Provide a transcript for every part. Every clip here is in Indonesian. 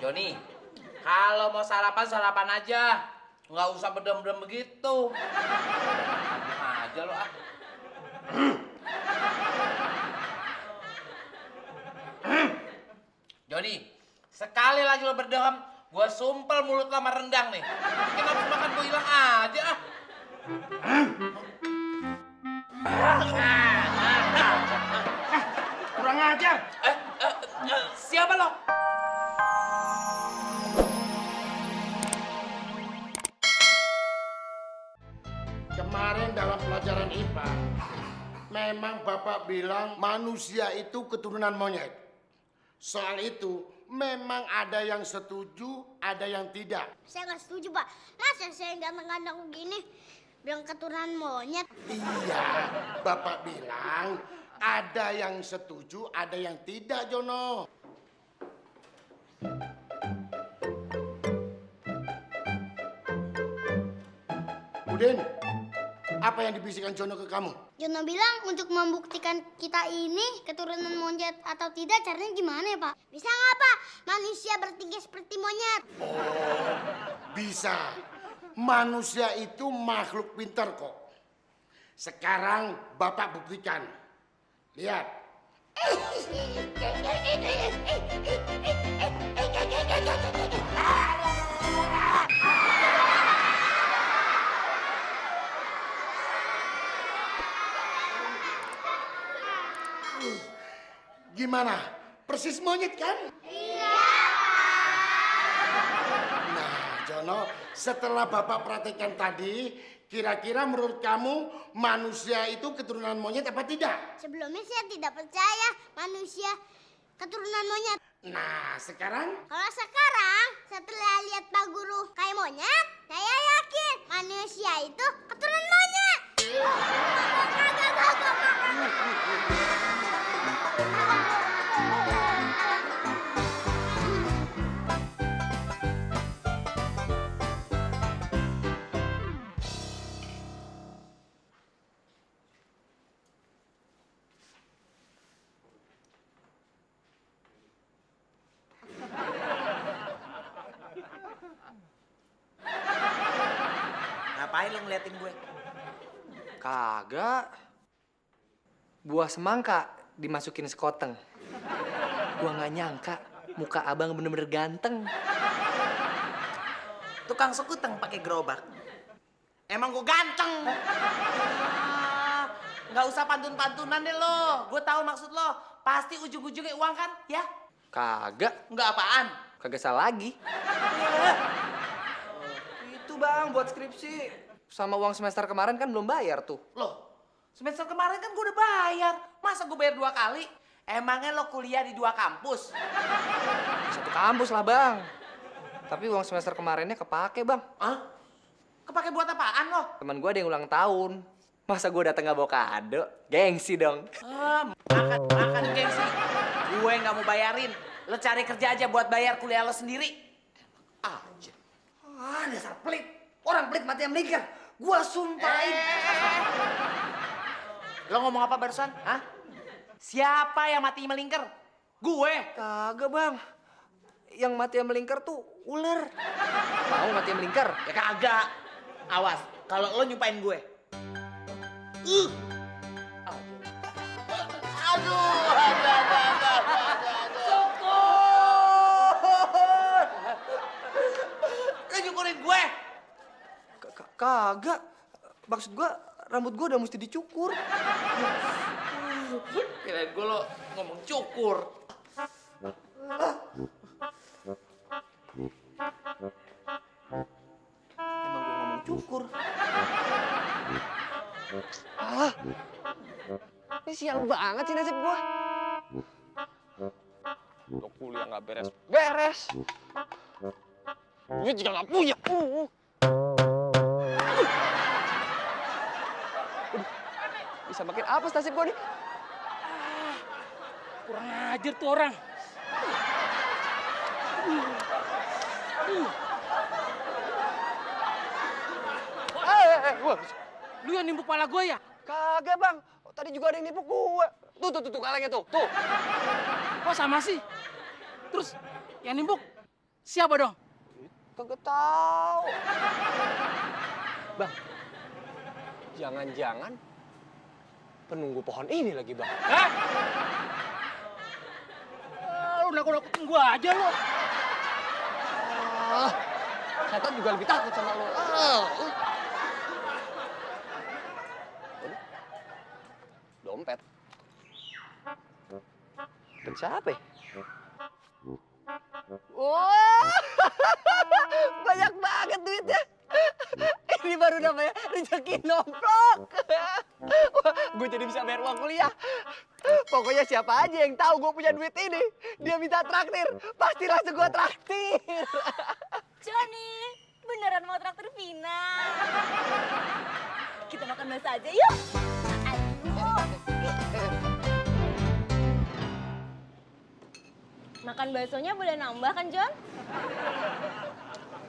Joni, kalau mau sarapan, sarapan aja. Nggak usah bedem-bedem begitu. Aja lo ah. Joni, sekali lagi lo berdem, gue sumpel mulut lo sama rendang nih. Bikin nafsu makan gue hilang aja ah. Kurang ajar. Siapa lo? Kemarin dalam pelajaran IPA, memang Bapak bilang manusia itu keturunan monyet. Soal itu, memang ada yang setuju, ada yang tidak. Saya nggak setuju, Pak. Masa saya ganteng-ganteng begini bilang keturunan monyet? Iya, Bapak bilang ada yang setuju, ada yang tidak, Jono. Udin, apa yang dibisikkan Jono ke kamu? Jono bilang untuk membuktikan kita ini keturunan monyet atau tidak, caranya gimana ya, Pak? Bisa nggak, Pak? Manusia bertiga seperti monyet. Oh, bisa. Manusia itu makhluk pintar kok. Sekarang Bapak buktikan. Lihat. Gimana? Persis monyet kan? Iya. Nah, Jono, setelah Bapak perhatikan tadi, kira-kira menurut kamu manusia itu keturunan monyet apa tidak? Sebelumnya saya tidak percaya manusia keturunan monyet. Nah, sekarang? Kalau sekarang setelah lihat Pak Guru kayak monyet, saya yakin manusia itu keturunan monyet. Ngapain lo ngeliatin gue? Kagak. Buah semangka dimasukin sekoteng. Gua nggak nyangka muka abang bener-bener ganteng. Tukang sekuteng pakai gerobak. Emang gue ganteng. Nggak usah pantun-pantunan deh lo. Gue tahu maksud lo. Pasti ujung-ujungnya uang kan, ya? Kagak. Nggak apaan? Kagak salah lagi. Itu bang buat skripsi. Sama uang semester kemarin kan belum bayar tuh. Loh, semester kemarin kan gue udah bayar. Masa gue bayar 2 kali? Emangnya lo kuliah di 2 kampus? Satu kampus lah bang. Tapi uang semester kemarinnya kepake bang. Hah? Kepake buat apaan lo? Temen gue ada yang ulang tahun. Masa gue dateng gak bawa kado? Gengsi dong. Makan gengsi. Gue nggak mau bayarin. Lo cari kerja aja buat bayar kuliah lo sendiri. Aja. Dasar pelit. Orang pelit mati yang melingkar. Gua sumpahin. Lo ngomong apa barusan? Hah? Siapa yang mati melingkar? Gue. Kagak bang. Yang mati yang melingkar tuh ular. Mau mati yang melingkar? Ya kagak. Awas, kalau lo nyumpain gue. Syukur! Lo nyukurin gue? Kagak. Maksud gua rambut gua udah mesti dicukur. Kirain gue lo ngomong cukur. Emang gua ngomong cukur. Ini sial banget sih nasib gua. Lo kuliah nggak beres. Beres. Duit juga nggak punya. Bisa makin apa nasib gua nih? Kurang ajar tuh orang. Wah, Lu yang nimbuk pala gue ya? kagak bang. Tadi juga ada yang nipu gua. Tuh kalengnya tuh. Kok sama sih? Terus yang nimbuk Siapa dong? Kagak tahu. Bang, jangan-jangan penunggu pohon ini lagi, Bang. Hah? Lu nakut-nakutin gua aja lu. Ah, setan juga lebih takut sama lo. Waduh. Dompet. Dompet siapa ya? Wah, banyak banget duitnya. Ini baru namanya rezeki nomplok. Wah, gue jadi bisa bayar uang kuliah. Pokoknya siapa aja yang tahu gue punya duit ini, dia minta traktir, pasti langsung gue traktir. Johnny, beneran mau traktir Vina? Kita makan bakso aja yuk. Makan baksonya boleh nambah kan, John?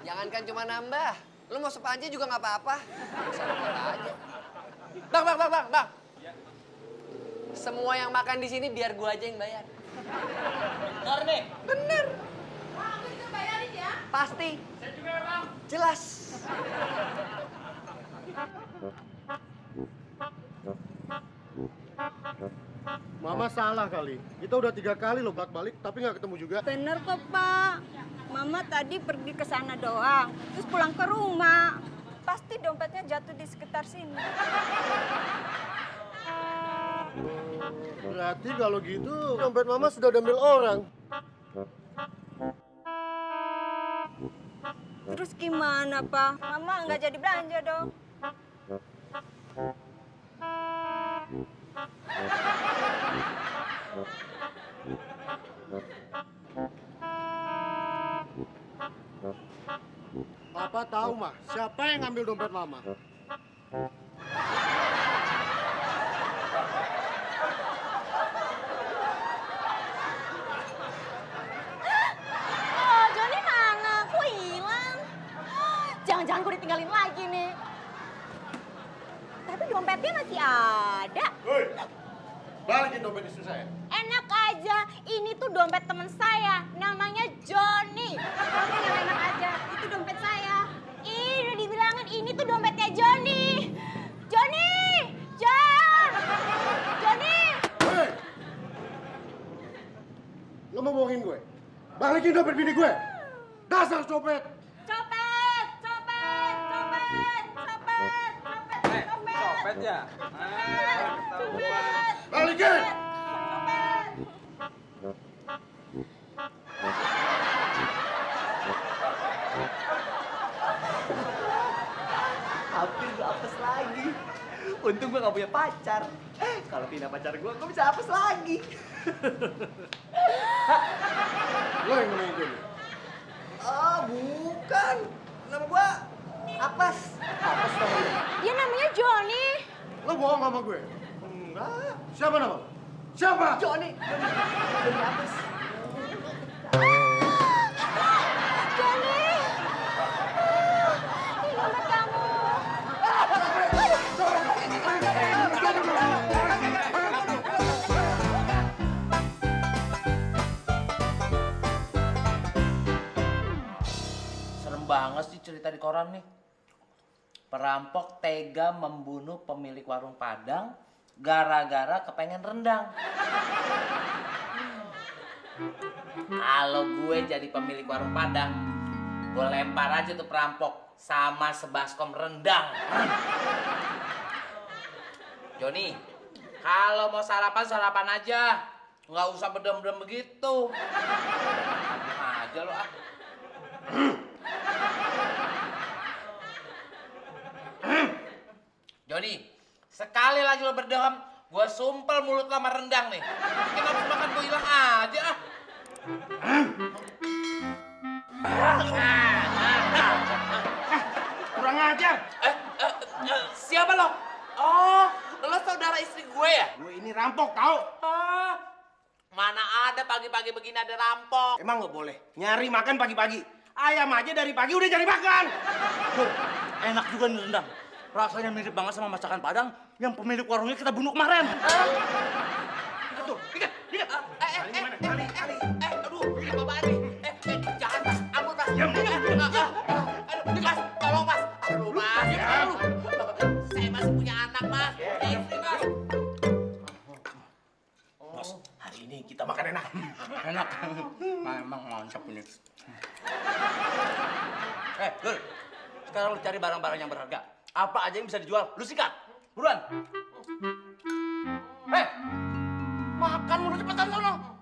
Jangankan cuma nambah, lu mau sepanci juga nggak apa-apa. Aja. Bang. Semua yang makan di sini biar gua aja yang bayar. Bener nih. Bener. Aku juga bayarin ya. Pasti. Saya juga, Bang. Jelas. Mama salah kali. Kita udah 3 kali lo balik tapi nggak ketemu juga. Bener kok, Pak. Mama tadi pergi ke sana doang, terus pulang ke rumah. Pasti dompetnya jatuh di sekitar sini. Berarti kalau gitu dompet mama sudah diambil orang. Terus gimana, Pak? Mama nggak jadi belanja dong. Papa tahu mah siapa yang ngambil dompet mama. Oh, Johnny mana? Kok hilang? Jangan-jangan gue ditinggalin lagi nih. Tapi dompetnya masih ada. Hei, balikin dompet istri saya. Enak aja, ini tuh dompet teman saya, namanya Johnny. Kamu yang enak aja, itu dompet saya. Ih, udah dibilangin ini tuh dompetnya Johnny. Johnny! John! Johnny! Hei! Lo mau bohongin gue? Balikin dompet bini gue! Dasar copet! Copet! Copet! Copet! Copet! Copet! Copet! Copet ya? Copet! Balikin! Copet! Hampir gue apes lagi. Untung gue gak punya pacar. Kalau Vina pacar gue bisa apes lagi. Lo yang namanya Johnny? Oh, bukan. Nama gue Apes. Apes namanya. Dia namanya Johnny. Lo bohong sama gue? Enggak. Siapa nama? Siapa? Johnny. Johnny Apes. Johnny! Ini dompet kamu. Serem banget sih cerita di koran nih. Perampok tega membunuh pemilik warung Padang gara-gara kepengen rendang. Kalau gue jadi pemilik warung Padang, gue lempar aja tuh perampok sama sebaskom rendang. Joni, kalau mau sarapan aja, nggak usah bedem-bedem begitu. Aja lo ah. Joni, sekali lagi lo berdehem, gue sumpel mulut lo sama rendang nih. Bikin nafsu makan gue hilang aja ah. Kurang ajar! Siapa lo? Oh, lo saudara istri gue ya? Gue ini rampok tau? Ah, mana ada pagi-pagi begini ada rampok. Emang nggak boleh nyari makan pagi-pagi. Ayam aja dari pagi udah cari makan. Enak juga nih rendang. Rasanya mirip banget sama masakan Padang yang pemilik warungnya kita bunuh kemarin. Tuh, ingat. Aduh, ini apaan nih? Jangan, Mas. Ampun, Aduh, Mas, tolong Mas. Aduh, Mas. Saya masih punya anak, Mas. Punya istri, Mas. Bos, hari ini kita makan enak. Enak. Memang mantap ini. Lul. Sekarang lu cari barang-barang yang berharga. Apa aja yang bisa dijual, lu sikat. Buruan. Makan mulu cepetan sono.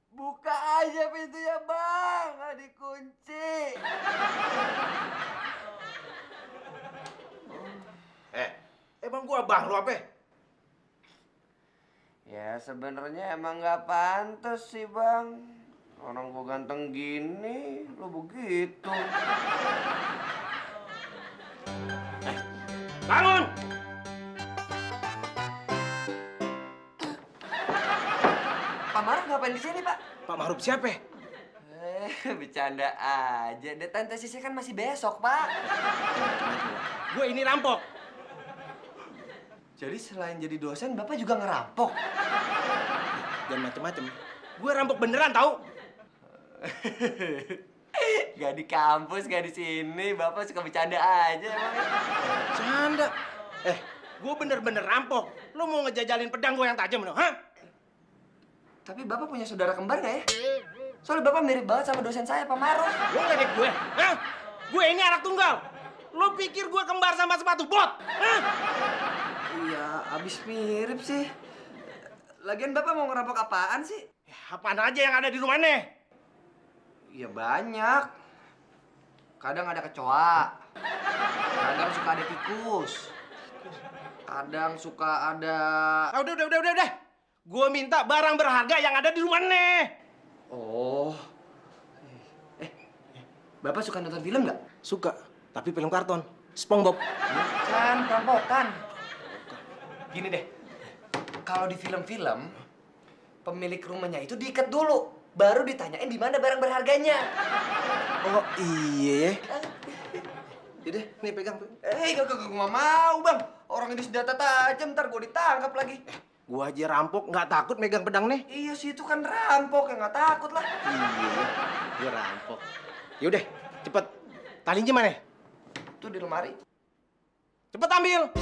Buka aja pintunya bang, nggak dikunci. Emang gua bang, lu apa? Ya sebenarnya emang nggak pantas sih bang. Orang gua ganteng gini, lu begitu. Bangun! Pak Maruf ngapain di sini pak? Pak Maruf siapa? Bercanda aja. Deh tante Sisi kan masih besok pak. Gue ini rampok. Jadi selain jadi dosen, bapak juga ngerampok. Jangan macem-macem. Gue rampok beneran tau? Gak di kampus, gak di sini. Bapak suka bercanda aja emang. Canda. Gue bener-bener rampok. Lu mau ngejajalin pedang gue yang tajam lo, hah? Tapi bapak punya saudara kembar gak ya? Soalnya bapak mirip banget sama dosen saya, Pak Maruf. Lu ngeledek gue, hah? Gue ini anak tunggal. Lu pikir gue kembar sama sepatu bot, hah? Iya, abis mirip sih. Lagian bapak mau ngerampok apaan sih? Ya, apaan aja yang ada di rumah nih? Ya banyak. Kadang ada kecoa. Kadang suka ada tikus. Kadang suka ada... Udah. Gue minta barang berharga yang ada di rumah nih. Oh. Bapak suka nonton film nggak? Suka, tapi film karton. SpongeBob. Bukan, perampokan. Gini deh. Kalau di film-film, pemilik rumahnya itu diikat dulu. Baru ditanyain di mana barang berharganya. Oh iya ya. Yaudah, Nih pegang. gue nggak mau bang. Orang ini senjata tajam, ntar gue ditangkap lagi. Gue aja rampok, nggak takut megang pedang nih. Iya sih, itu kan rampok, ya nggak takut lah. Iya, gue rampok. Yaudah, cepet. Talinya mana? Tuh di lemari. Cepet ambil.